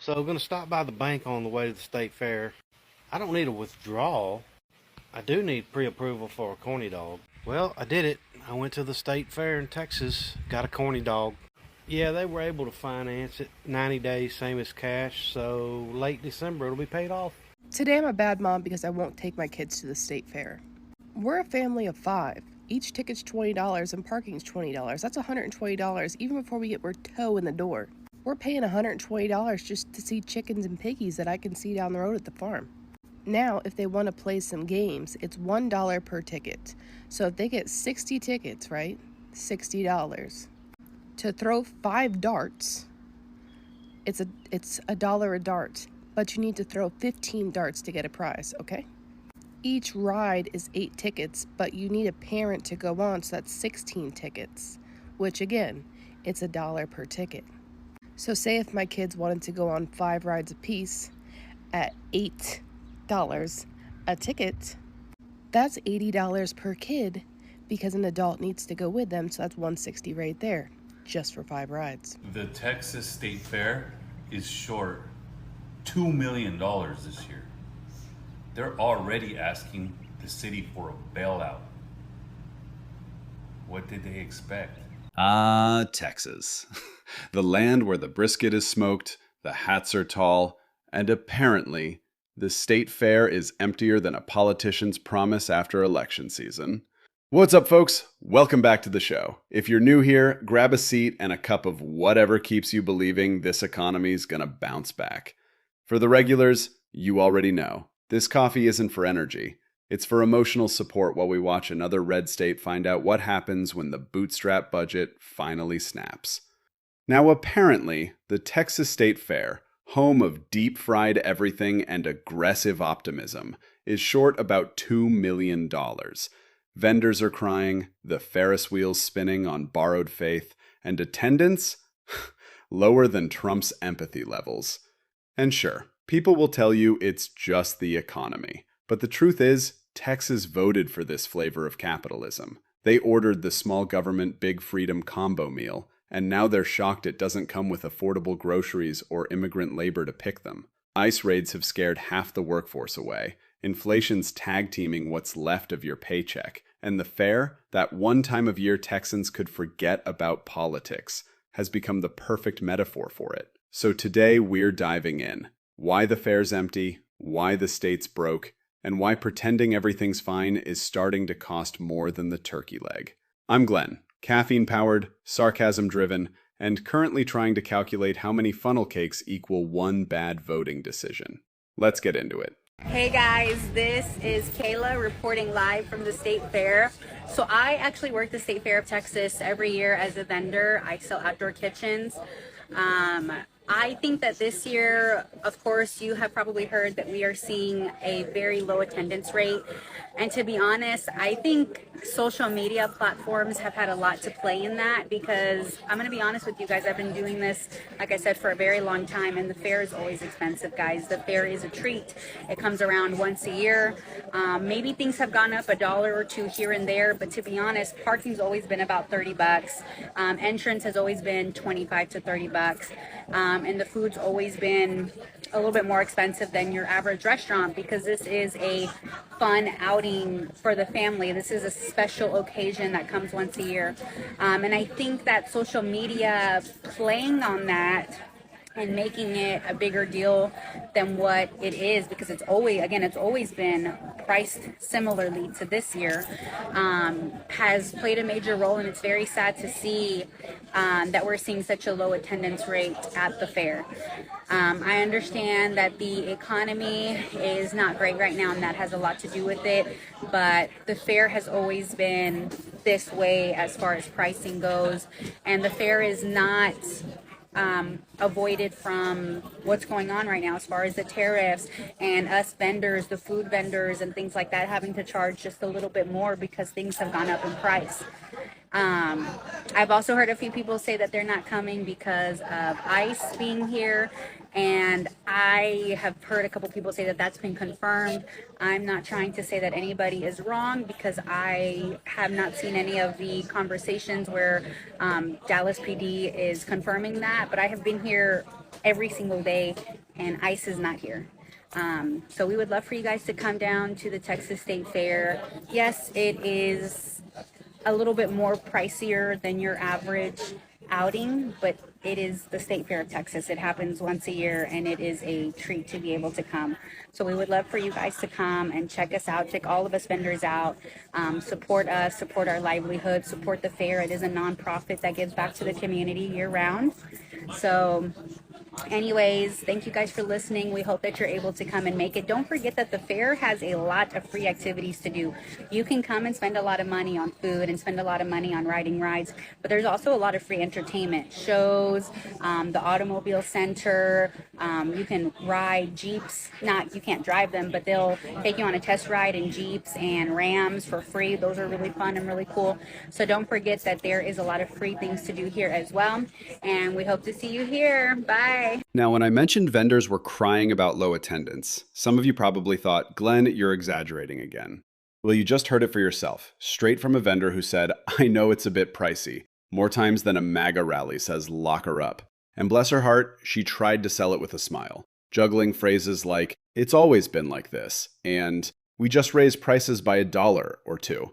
So I'm going to stop by the bank on the way to the state fair. I don't need a withdrawal. I do need pre-approval for a corny dog. Well, I did it. I went to the state fair in Texas, got a corny dog. Yeah, they were able to finance it 90 days, same as cash, so late December it'll be paid off. Today I'm a bad mom because I won't take my kids to the state fair. We're a family of 5. Each ticket's $20 and parking's $20. That's $120 even before we get our toe in the door. We're paying $120 just to see chickens and piggies that I can see down the road at the farm. Now, if they want to play some games, it's $1 per ticket. So if they get 60 tickets, right? $60. To throw 5 darts, it's a dollar a dart, but you need to throw 15 darts to get a prize, okay? Each ride is 8 tickets, but you need a parent to go on, so that's 16 tickets, which again, it's $1 per ticket. So say if my kids wanted to go on 5 rides apiece at $8 a ticket, that's $80 per kid because an adult needs to go with them, so that's $160 right there, just for 5 rides. The Texas State Fair is short $2 million this year. They're already asking the city for a bailout. What did they expect? Texas. The land where the brisket is smoked, the hats are tall, and apparently the state fair is emptier than a politician's promise after election season. What's up, folks? Welcome back to the show. If you're new here, grab a seat and a cup of whatever keeps you believing this economy's gonna bounce back. For the regulars, you already know. This coffee isn't for energy. It's for emotional support while we watch another red state find out what happens when the bootstrap budget finally snaps. Now, apparently, the Texas State Fair, home of deep-fried everything and aggressive optimism, is short about $2 million. Vendors are crying, the Ferris wheel's spinning on borrowed faith, and attendance? Lower than Trump's empathy levels. And sure, people will tell you it's just the economy. But the truth is, Texas voted for this flavor of capitalism. They ordered the small government big freedom combo meal, and now they're shocked it doesn't come with affordable groceries or immigrant labor to pick them. ICE raids have scared half the workforce away. Inflation's tag-teaming what's left of your paycheck. And the fair, that one time of year Texans could forget about politics, has become the perfect metaphor for it. So today we're diving in. Why the fair's empty, why the state's broke, and why pretending everything's fine is starting to cost more than the turkey leg. I'm Glen, caffeine-powered, sarcasm-driven, and currently trying to calculate how many funnel cakes equal one bad voting decision. Let's get into it. Hey guys, this is Kayla reporting live from the State Fair. So I actually work the State Fair of Texas every year as a vendor. I sell outdoor kitchens. I think that this year, of course, you have probably heard that we are seeing a very low attendance rate. And to be honest, I think social media platforms have had a lot to play in that because I'm going to be honest with you guys, I've been doing this, like I said, for a very long time, and the fair is always expensive, guys. The fair is a treat. It comes around once a year. Maybe things have gone up $1 or $2 here and there, but to be honest, parking's always been about $30. Entrance has always been $25 to $30. And the food's always been a little bit more expensive than your average restaurant because this is a fun outing for the family. This is a special occasion that comes once a year. And I think that social media playing on that and making it a bigger deal than what it is, because it's always been priced similarly to this year, has played a major role, and it's very sad to see that we're seeing such a low attendance rate at the fair. I understand that the economy is not great right now, and that has a lot to do with it, but the fair has always been this way as far as pricing goes, and the fair is not avoided from what's going on right now as far as the tariffs and us vendors, the food vendors and things like that, having to charge just a little bit more because things have gone up in price. I've also heard a few people say that they're not coming because of ICE being here, and I have heard a couple people say that that's been confirmed. I'm not trying to say that anybody is wrong because I have not seen any of the conversations where Dallas PD is confirming that, but I have been here every single day, and ICE is not here. So we would love for you guys to come down to the Texas State Fair. Yes, it is a little bit more pricier than your average outing, but it is the State Fair of Texas. It happens once a year, and it is a treat to be able to come. So we would love for you guys to come and check us out, check all of us vendors out, support us, support our livelihood, support the fair. It is a nonprofit that gives back to the community year round. So anyways, thank you guys for listening. We hope that you're able to come and make it. Don't forget that the fair has a lot of free activities to do. You can come and spend a lot of money on food and spend a lot of money on riding rides, but there's also a lot of free entertainment, shows, the automobile center. You can ride Jeeps. You can't drive them, but they'll take you on a test ride in Jeeps and Rams for free. Those are really fun and really cool. So don't forget that there is a lot of free things to do here as well. And we hope to see you here. Bye. Now, when I mentioned vendors were crying about low attendance, some of you probably thought, Glenn, you're exaggerating again. Well, you just heard it for yourself, straight from a vendor who said, I know it's a bit pricey, more times than a MAGA rally says lock her up. And bless her heart, she tried to sell it with a smile, juggling phrases like, it's always been like this, and we just raised prices by $1 or $2.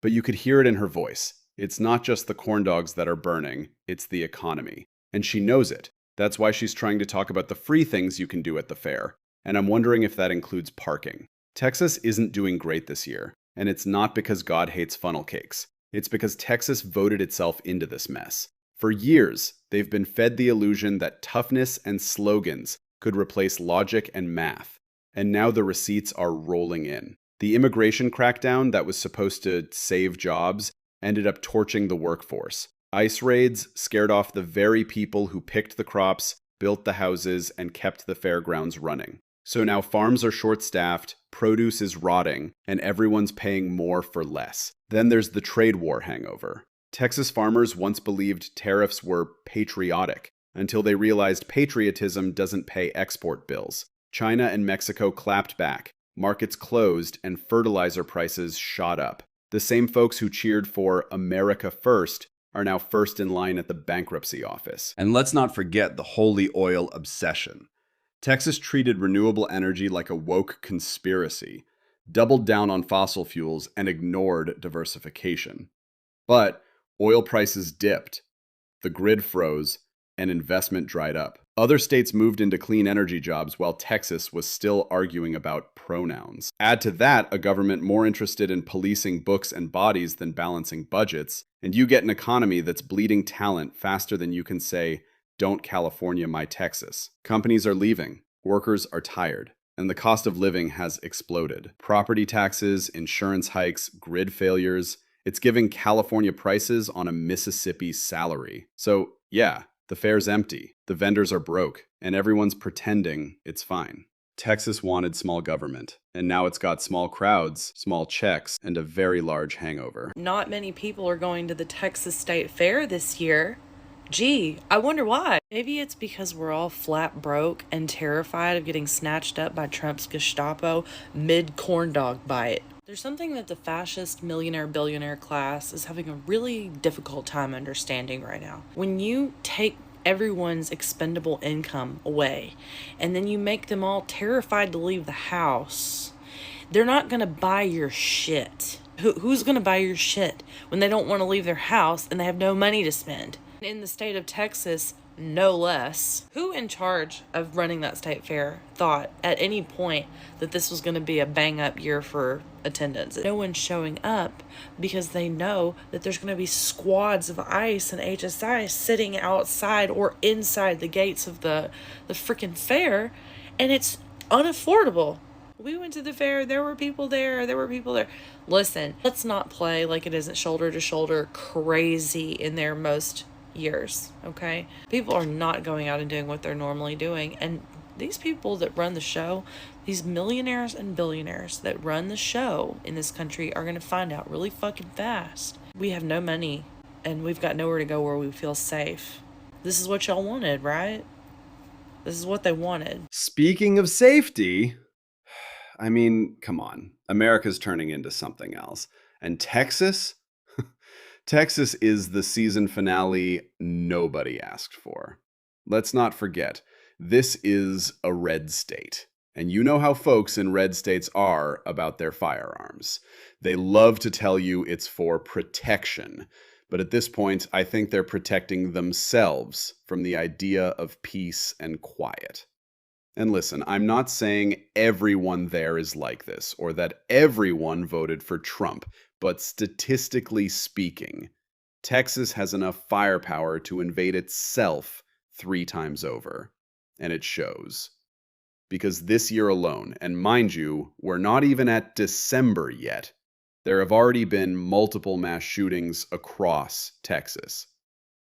But you could hear it in her voice. It's not just the corn dogs that are burning, it's the economy. And she knows it. That's why she's trying to talk about the free things you can do at the fair. And I'm wondering if that includes parking. Texas isn't doing great this year. And it's not because God hates funnel cakes. It's because Texas voted itself into this mess. For years, they've been fed the illusion that toughness and slogans could replace logic and math. And now the receipts are rolling in. The immigration crackdown that was supposed to save jobs ended up torching the workforce. ICE raids scared off the very people who picked the crops, built the houses, and kept the fairgrounds running. So now farms are short-staffed, produce is rotting, and everyone's paying more for less. Then there's the trade war hangover. Texas farmers once believed tariffs were patriotic, until they realized patriotism doesn't pay export bills. China and Mexico clapped back, markets closed, and fertilizer prices shot up. The same folks who cheered for America First are now first in line at the bankruptcy office. And let's not forget the holy oil obsession. Texas treated renewable energy like a woke conspiracy, doubled down on fossil fuels, and ignored diversification. But oil prices dipped, the grid froze, and investment dried up. Other states moved into clean energy jobs while Texas was still arguing about pronouns. Add to that a government more interested in policing books and bodies than balancing budgets, and you get an economy that's bleeding talent faster than you can say, "Don't California my Texas." Companies are leaving, workers are tired, and the cost of living has exploded. Property taxes, insurance hikes, grid failures. It's giving California prices on a Mississippi salary. So, yeah, the fair's empty, the vendors are broke, and everyone's pretending it's fine. Texas wanted small government, and now it's got small crowds, small checks, and a very large hangover. Not many people are going to the Texas State Fair this year. Gee, I wonder why. Maybe it's because we're all flat broke and terrified of getting snatched up by Trump's Gestapo mid-corn dog bite. There's something that the fascist millionaire-billionaire class is having a really difficult time understanding right now. When you take everyone's expendable income away and then you make them all terrified to leave the house, they're not going to buy your shit. Who's going to buy your shit when they don't want to leave their house and they have no money to spend? In the state of Texas, no less. Who in charge of running that state fair thought at any point that this was going to be a bang-up year for attendance? No one's showing up because they know that there's going to be squads of ICE and HSI sitting outside or inside the gates of the freaking fair, and it's unaffordable. We went to the fair, there were people there. Listen, let's not play like it isn't shoulder to shoulder crazy in their most years, okay? People are not going out and doing what they're normally doing, and these people that run the show, these millionaires and billionaires that run the show in this country are going to find out really fucking fast. We have no money and we've got nowhere to go where we feel safe. This is what y'all wanted, right? This is what they wanted. Speaking of safety, I mean, come on. America's turning into something else. And Texas? Texas is the season finale nobody asked for. Let's not forget, this is a red state. And you know how folks in red states are about their firearms. They love to tell you it's for protection. But at this point, I think they're protecting themselves from the idea of peace and quiet. And listen, I'm not saying everyone there is like this, or that everyone voted for Trump, but statistically speaking, Texas has enough firepower to invade itself 3 times over. And it shows. Because this year alone, and mind you, we're not even at December yet, there have already been multiple mass shootings across Texas.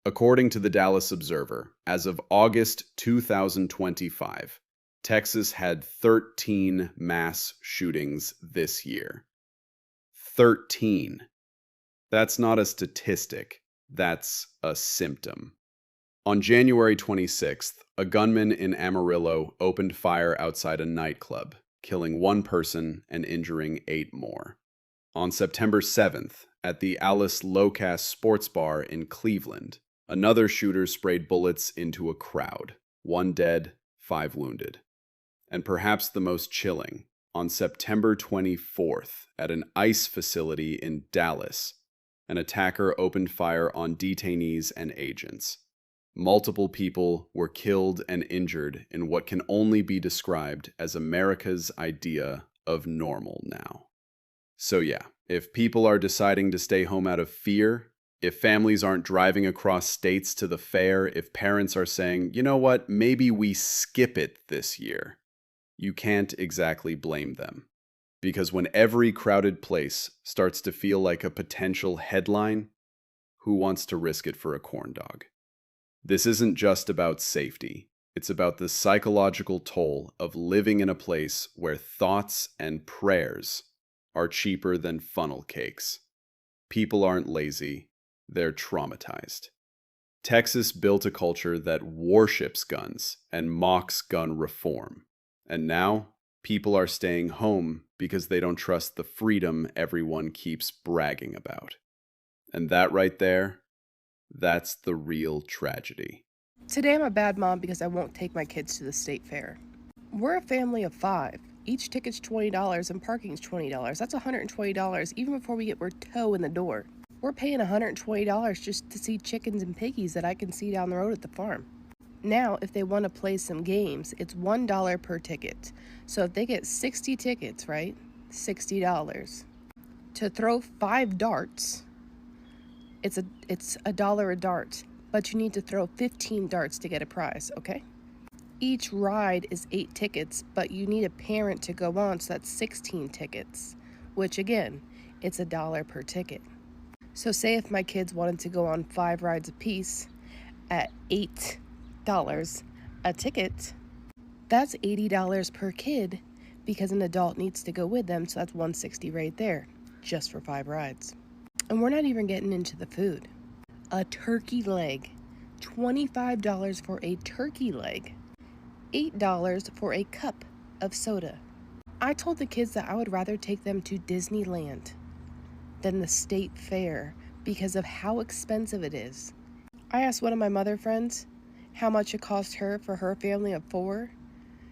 According to the Dallas Observer, as of August 2025, Texas had 13 mass shootings this year. 13. That's not a statistic, that's a symptom. On January 26th, a gunman in Amarillo opened fire outside a nightclub, killing 1 person and injuring 8 more. On September 7th, at the Alice Locas Sports Bar in Cleveland, another shooter sprayed bullets into a crowd, 1 dead, 5 wounded. And perhaps the most chilling, on September 24th, at an ICE facility in Dallas, an attacker opened fire on detainees and agents. Multiple people were killed and injured in what can only be described as America's idea of normal now. So yeah, if people are deciding to stay home out of fear, if families aren't driving across states to the fair, if parents are saying, you know what, maybe we skip it this year, you can't exactly blame them. Because when every crowded place starts to feel like a potential headline, who wants to risk it for a corn dog? This isn't just about safety. It's about the psychological toll of living in a place where thoughts and prayers are cheaper than funnel cakes. People aren't lazy, they're traumatized. Texas built a culture that worships guns and mocks gun reform. And now, people are staying home because they don't trust the freedom everyone keeps bragging about. And that right there, that's the real tragedy. Today I'm a bad mom because I won't take my kids to the state fair. We're a family of 5. Each ticket's $20 and parking's $20. That's $120 even before we get our toe in the door. We're paying $120 just to see chickens and piggies that I can see down the road at the farm. Now, if they want to play some games, it's $1 per ticket. So if they get 60 tickets, right? $60. To throw 5 darts, it's $1 a dart, but you need to throw 15 darts to get a prize, okay? Each ride is 8 tickets, but you need a parent to go on, so that's 16 tickets, which again, it's $1 per ticket. So say if my kids wanted to go on 5 rides apiece at $8 a ticket, that's $80 per kid because an adult needs to go with them, so that's $160 right there, just for 5 rides. And we're not even getting into the food. A turkey leg, $25 for a turkey leg, $8 for a cup of soda. I told the kids that I would rather take them to Disneyland than the state fair because of how expensive it is. I asked one of my mother friends how much it cost her for her family of 4.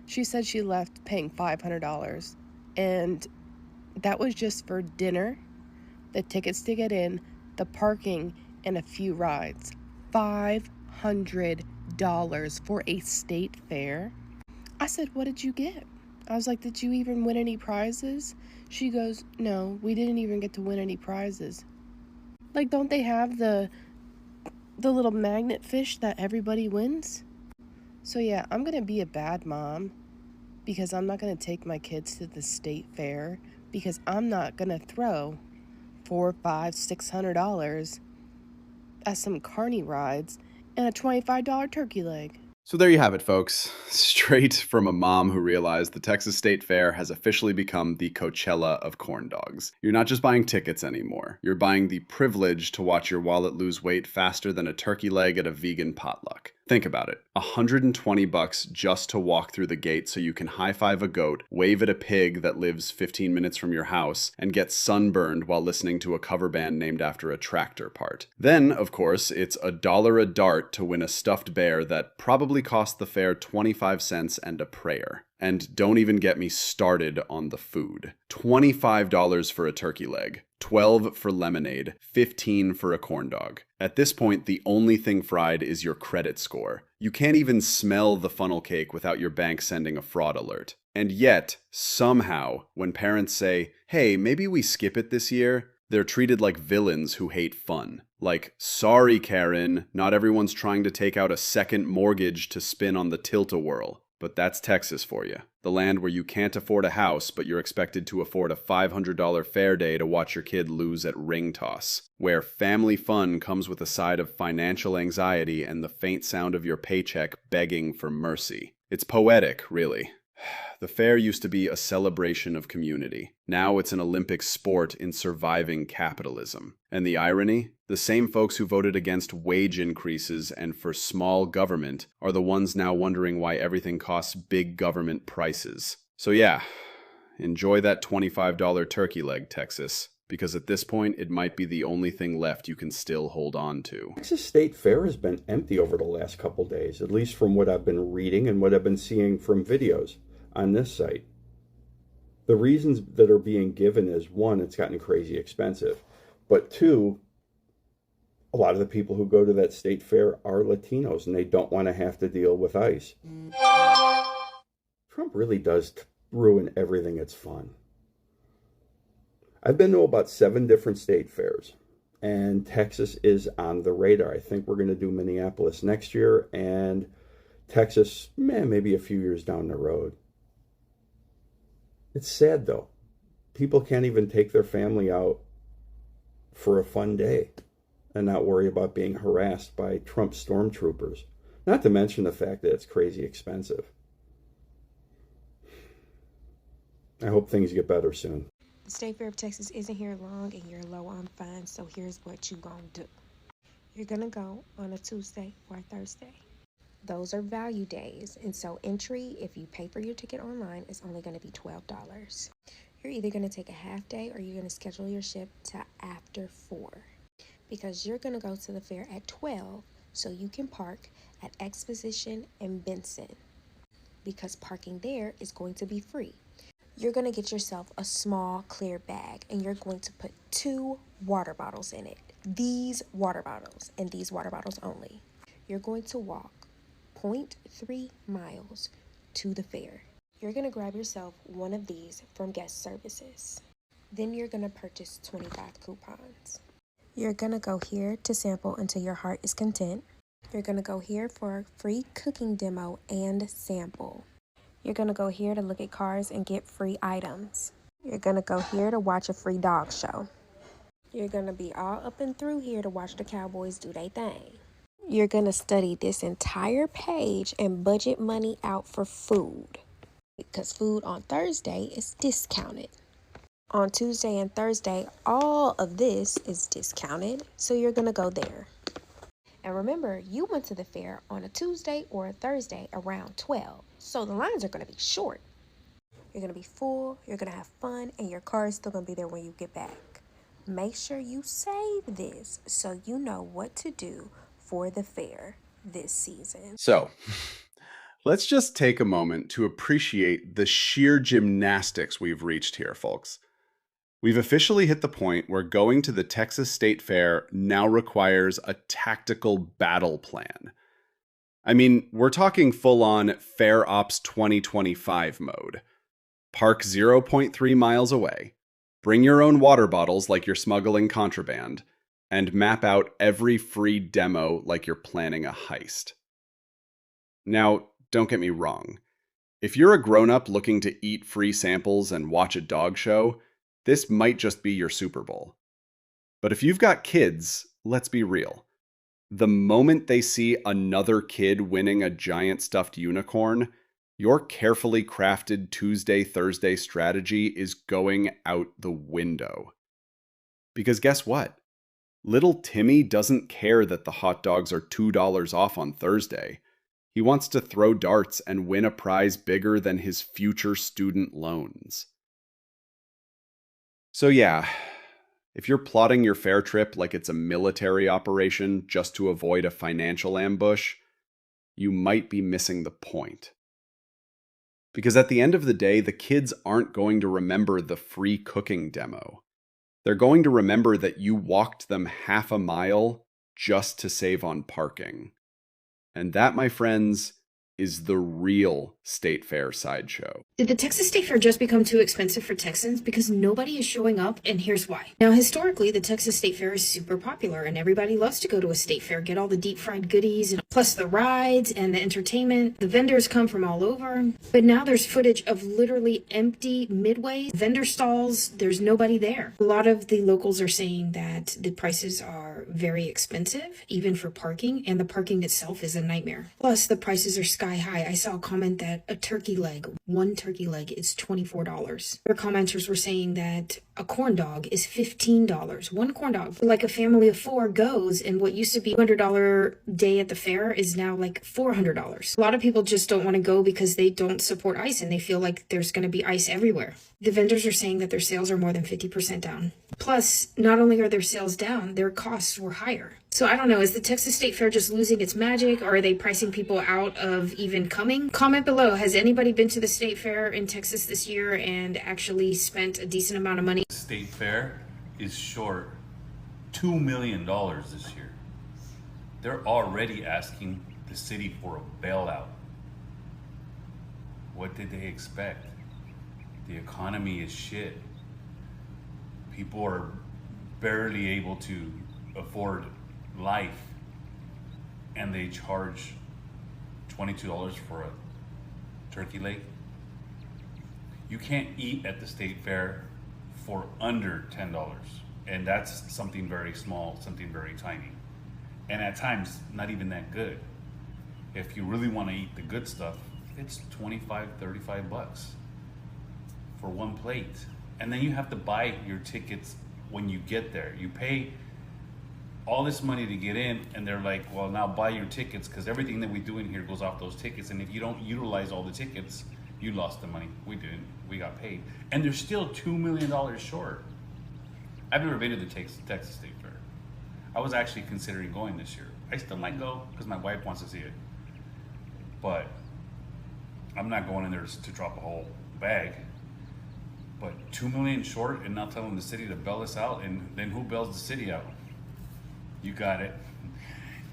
She said she left paying $500, and that was just for dinner, the tickets to get in, the parking, and a few rides. $500 for a state fair? I said, what did you get? I was like, did you even win any prizes? She goes, no, we didn't even get to win any prizes. Like, don't they have the little magnet fish that everybody wins? So yeah, I'm gonna be a bad mom because I'm not gonna take my kids to the state fair because I'm not gonna throw $400, $500, $600 at some carny rides and a $25 turkey leg. So there you have it, folks. Straight from a mom who realized the Texas State Fair has officially become the Coachella of corn dogs. You're not just buying tickets anymore. You're buying the privilege to watch your wallet lose weight faster than a turkey leg at a vegan potluck. Think about it. $120 just to walk through the gate so you can high-five a goat, wave at a pig that lives 15 minutes from your house, and get sunburned while listening to a cover band named after a tractor part. Then, of course, it's $1 a dart to win a stuffed bear that probably cost the fair 25 cents and a prayer. And don't even get me started on the food. $25 for a turkey leg, $12 for lemonade, $15 for a corn dog. At this point, the only thing fried is your credit score. You can't even smell the funnel cake without your bank sending a fraud alert. And yet, somehow, when parents say, hey, maybe we skip it this year, they're treated like villains who hate fun. Like, sorry, Karen, not everyone's trying to take out a second mortgage to spin on the tilt-a-whirl. But that's Texas for you. The land where you can't afford a house, but you're expected to afford a $500 fair day to watch your kid lose at ring toss. Where family fun comes with a side of financial anxiety and the faint sound of your paycheck begging for mercy. It's poetic, really. The fair used to be a celebration of community. Now it's an Olympic sport in surviving capitalism. And the irony? The same folks who voted against wage increases and for small government are the ones now wondering why everything costs big government prices. So yeah, enjoy that $25 turkey leg, Texas. Because at this point, it might be the only thing left you can still hold on to. Texas State Fair has been empty over the last couple days, at least from what I've been reading and what I've been seeing from videos on this site. The reasons that are being given is, one, it's gotten crazy expensive, but two, a lot of the people who go to that state fair are Latinos and they don't want to have to deal with ICE. Trump really does ruin everything that's fun. I've been to about 7 different state fairs, and Texas is on the radar. I think we're going to do Minneapolis next year, and Texas, maybe a few years down the road. It's sad, though. People can't even take their family out for a fun day and not worry about being harassed by Trump stormtroopers. Not to mention the fact that it's crazy expensive. I hope things get better soon. The State Fair of Texas isn't here long and you're low on funds, so here's what you gonna do. You're gonna go on a Tuesday or a Thursday. Those are value days, and so entry, if you pay for your ticket online, is only gonna be $12. You're either gonna take a half day or you're gonna schedule your ship to after 4. Because you're gonna go to the fair at 12, so you can park at Exposition and Benson. Because parking there is going to be free. You're going to get yourself a small clear bag and you're going to put 2 water bottles in it. These water bottles and these water bottles only. You're going to walk 0.3 miles to the fair. You're going to grab yourself one of these from guest services. Then you're going to purchase 25 coupons. You're going to go here to sample until your heart is content. You're going to go here for a free cooking demo and sample. You're going to go here to look at cars and get free items. You're going to go here to watch a free dog show. You're going to be all up and through here to watch the Cowboys do their thing. You're going to study this entire page and budget money out for food. Because food on Thursday is discounted. On Tuesday and Thursday, all of this is discounted, so you're going to go there. And remember, you went to the fair on a Tuesday or a Thursday around 12. So the lines are going to be short. You're going to be full, you're going to have fun, and your car is still going to be there when you get back. Make sure you save this so you know what to do for the fair this season. So, let's just take a moment to appreciate the sheer gymnastics we've reached here, folks. We've officially hit the point where going to the Texas State Fair now requires a tactical battle plan. I mean, we're talking full-on Fair Ops 2025 mode. Park 0.3 miles away, bring your own water bottles like you're smuggling contraband, and map out every free demo like you're planning a heist. Now, don't get me wrong. If you're a grown-up looking to eat free samples and watch a dog show, this might just be your Super Bowl. But if you've got kids, let's be real. The moment they see another kid winning a giant stuffed unicorn, your carefully crafted Tuesday, Thursday strategy is going out the window. Because guess what? Little Timmy doesn't care that the hot dogs are $2 off on Thursday. He wants to throw darts and win a prize bigger than his future student loans. So yeah, if you're plotting your fair trip like it's a military operation just to avoid a financial ambush, you might be missing the point. Because at the end of the day, the kids aren't going to remember the free cooking demo. They're going to remember that you walked them half a mile just to save on parking. And that, my friends, is the real state fair sideshow. Did the Texas State Fair just become too expensive for Texans? Because nobody is showing up, and here's why. Now, historically, the Texas State Fair is super popular, and everybody loves to go to a state fair, get all the deep fried goodies, and plus the rides and the entertainment. The vendors come from all over. But now there's footage of literally empty midway vendor stalls. There's nobody there. A lot of the locals are saying that the prices are very expensive, even for parking, and the parking itself is a nightmare. Plus, the prices are sky high. I saw a comment that a turkey leg, one turkey leg is $24. Other commenters were saying that a corn dog is $15. One corn dog. Like a family of four goes, and what used to be $200 day at the fair is now like $400. A lot of people just don't want to go because they don't support ICE and they feel like there's going to be ICE everywhere. The vendors are saying that their sales are more than 50% down. Plus, not only are their sales down, their costs were higher. So I don't know, is the Texas State Fair just losing its magic, or are they pricing people out of even coming? Comment below, has anybody been to the State Fair in Texas this year and actually spent a decent amount of money? The State Fair is short $2 million this year. They're already asking the city for a bailout. What did they expect? The economy is shit. People are barely able to afford life, and they charge $22 for a turkey leg. You can't eat at the state fair for under $10, and that's something very small, something very tiny, and at times not even that good. If you really want to eat the good stuff, it's 25, 35 bucks for one plate. And then you have to buy your tickets when you get there. You pay all this money to get in, and they're like, well, now buy your tickets, because everything that we do in here goes off those tickets, and if you don't utilize all the tickets, you lost the money. We didn't. We got paid. And they're still $2 million short. I've never been to the Texas State Fair. I was actually considering going this year. I still might go because my wife wants to see it. But I'm not going in there to drop a whole bag. But $2 million short and not telling the city to bail us out, and then who bails the city out? You got it.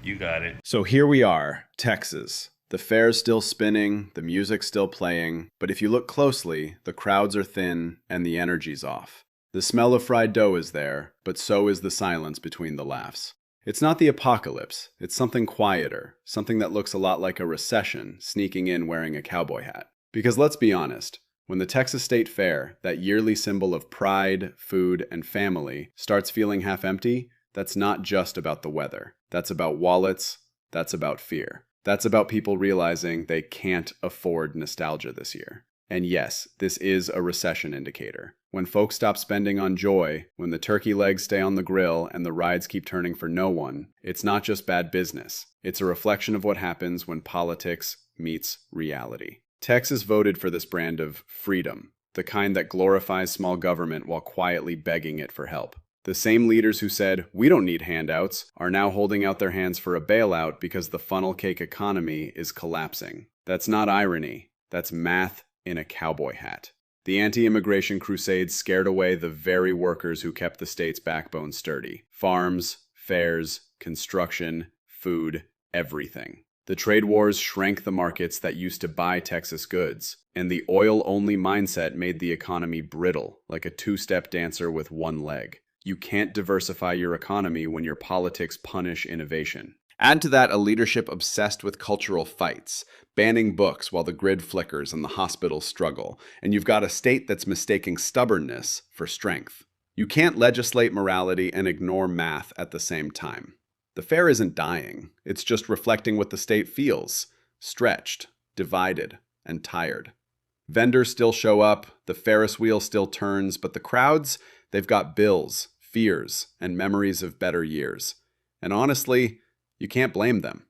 You got it. So here we are, Texas. The fair's still spinning, the music's still playing, but if you look closely, the crowds are thin and the energy's off. The smell of fried dough is there, but so is the silence between the laughs. It's not the apocalypse, it's something quieter, something that looks a lot like a recession sneaking in wearing a cowboy hat. Because let's be honest, when the Texas State Fair, that yearly symbol of pride, food, and family, starts feeling half empty, that's not just about the weather. That's about wallets. That's about fear. That's about people realizing they can't afford nostalgia this year. And yes, this is a recession indicator. When folks stop spending on joy, when the turkey legs stay on the grill and the rides keep turning for no one, it's not just bad business. It's a reflection of what happens when politics meets reality. Texas voted for this brand of freedom, the kind that glorifies small government while quietly begging it for help. The same leaders who said, we don't need handouts, are now holding out their hands for a bailout because the funnel cake economy is collapsing. That's not irony. That's math in a cowboy hat. The anti-immigration crusades scared away the very workers who kept the state's backbone sturdy. Farms, fairs, construction, food, everything. The trade wars shrank the markets that used to buy Texas goods, and the oil-only mindset made the economy brittle, like a two-step dancer with one leg. You can't diversify your economy when your politics punish innovation. Add to that a leadership obsessed with cultural fights, banning books while the grid flickers and the hospitals struggle, and you've got a state that's mistaking stubbornness for strength. You can't legislate morality and ignore math at the same time. The fair isn't dying, it's just reflecting what the state feels: stretched, divided, and tired. Vendors still show up, the Ferris wheel still turns, but the crowds, they've got bills, fears, and memories of better years. And honestly, you can't blame them.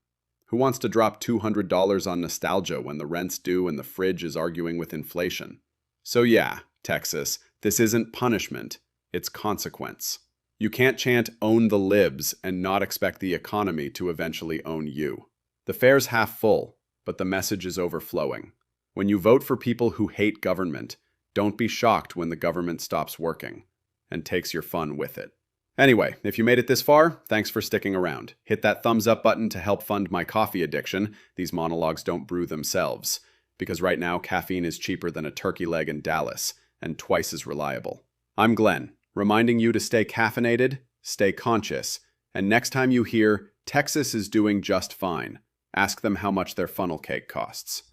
Who wants to drop $200 on nostalgia when the rent's due and the fridge is arguing with inflation? So yeah, Texas, this isn't punishment, it's consequence. You can't chant "own the libs" and not expect the economy to eventually own you. The fair's half full, but the message is overflowing. When you vote for people who hate government, don't be shocked when the government stops working and takes your fun with it. Anyway, if you made it this far, thanks for sticking around. Hit that thumbs up button to help fund my coffee addiction. These monologues don't brew themselves. Because right now, caffeine is cheaper than a turkey leg in Dallas, and twice as reliable. I'm Glen, reminding you to stay caffeinated, stay conscious, and next time you hear, Texas is doing just fine, ask them how much their funnel cake costs.